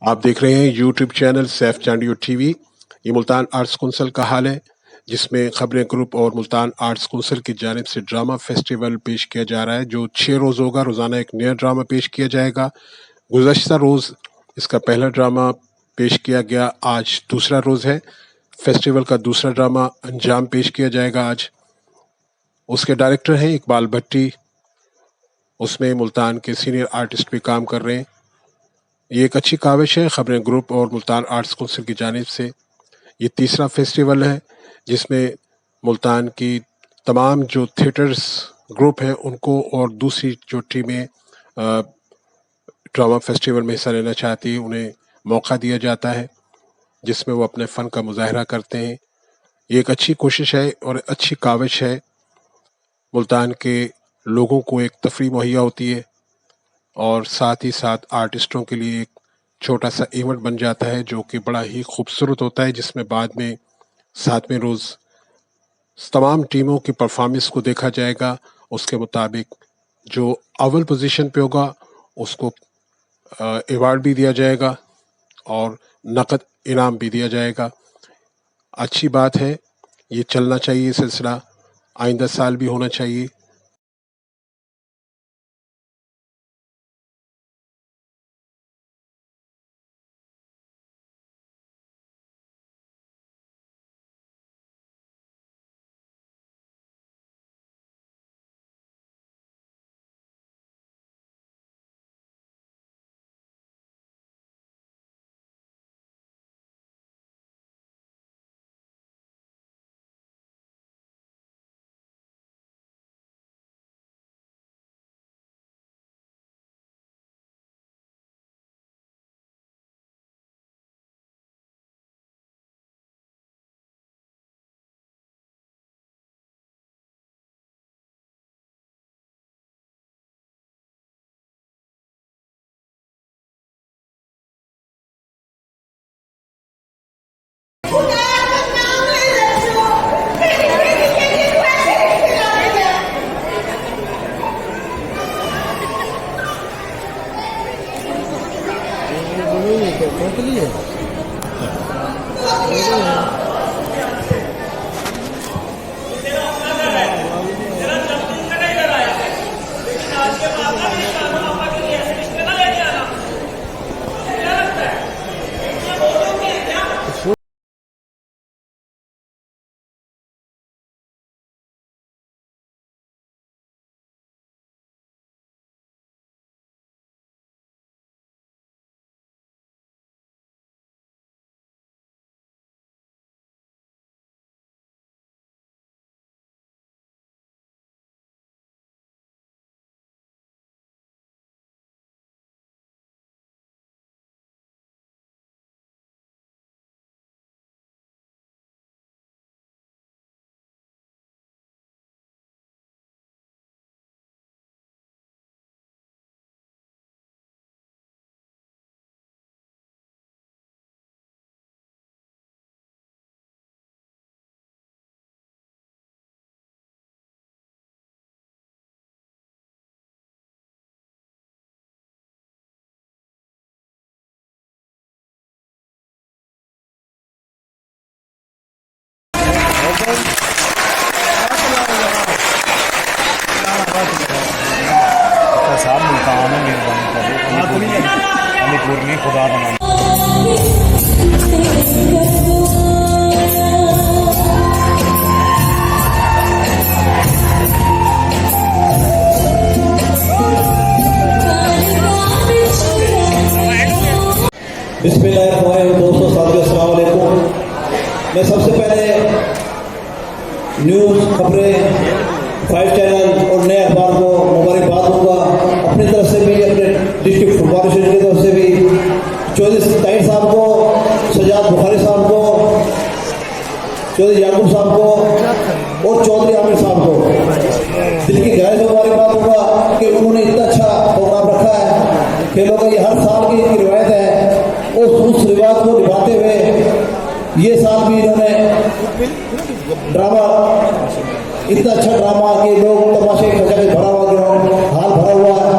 आप देख रहे हैं YouTube channel Saif Chandio TV. ये मुल्तान आर्ट्स कौंसिल का हाल है, जिसमें खबरें ग्रुप और मुल्तान आर्ट्स कौंसिल की जानिब से ड्रामा फेस्टिवल पेश किया जा रहा है, जो 6 रोज़ होगा। रोज़ाना एक नया ड्रामा पेश किया जाएगा। गुज़श्ता रोज़ इसका पहला ड्रामा पेश किया गया, आज दूसरा रोज़ है। फेस्टिवल का दूसरा ड्रामा अंजाम पेश किया जाएगा आज। उसके डायरेक्टर हैं इकबाल भट्टी, उसमें मुल्तान के सीनियर आर्टिस्ट भी काम कर रहे हैं। ये एक अच्छी काविश है खबरें ग्रुप और मुल्तान आर्ट्स कौंसिल की जानिब से। ये तीसरा फेस्टिवल है जिसमें मुल्तान की तमाम जो थिएटर्स ग्रुप हैं उनको और दूसरी जो टीमें ड्रामा फेस्टिवल में हिस्सा लेना चाहती है उन्हें मौका दिया जाता है, जिसमें वो अपने फ़न का मुजाहरा करते हैं। ये एक अच्छी कोशिश है और अच्छी काविश है। मुल्तान के लोगों को एक तफरीह मुहैया होती है और साथ ही साथ आर्टिस्टों के लिए एक छोटा सा इवेंट बन जाता है जो कि बड़ा ही खूबसूरत होता है, जिसमें बाद में 7वें रोज़ तमाम टीमों की परफॉर्मेंस को देखा जाएगा। उसके मुताबिक जो अव्वल पोजीशन पे होगा उसको अवार्ड भी दिया जाएगा और नकद इनाम भी दिया जाएगा। अच्छी बात है, ये चलना चाहिए सिलसिला, आइंदा साल भी होना चाहिए। साहब मुल्तान में मेहरबानी करें, अलीपुर में खुदा बना। बिस्मिल्लाहिर्रहमानिर्रहीम। दोस्तों, साथियों, अस्सलाम वालेकुम। मैं सबसे पहले न्यूज़ खबरें 5 चैनल और नए अखबार को मुबारकबाद दूंगा। अपनी तरफ से भी, अपने डिस्ट्रिक्ट फुटबॉल एसोसिएशन की तरफ से भी चौधरी ताहिर साहब को, सजाद बुखारी साहब को, चौधरी याकूब साहब को और चौधरी आमिर साहब को दिल की गहराई से मुबारकबाद दूंगा कि उन्होंने इतना अच्छा प्रोग्राम रखा है। खेलों का ये हर साल की इनकी रिवायत है, उस रिवाज को निभाते हुए ये साल भी इन्होंने ड्रामा, इतना अच्छा ड्रामा कि लोग तमाशे खचा के भरा हुआ ग्राउंड हाल भरा हुआ है।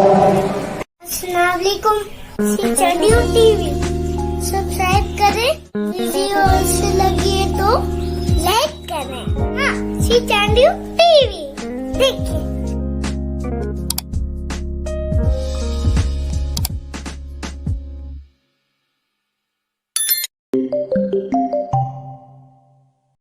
अस्सलाम वालेकुम, चांडियो टीवी। सब्सक्राइब करें, वीडियो अच्छे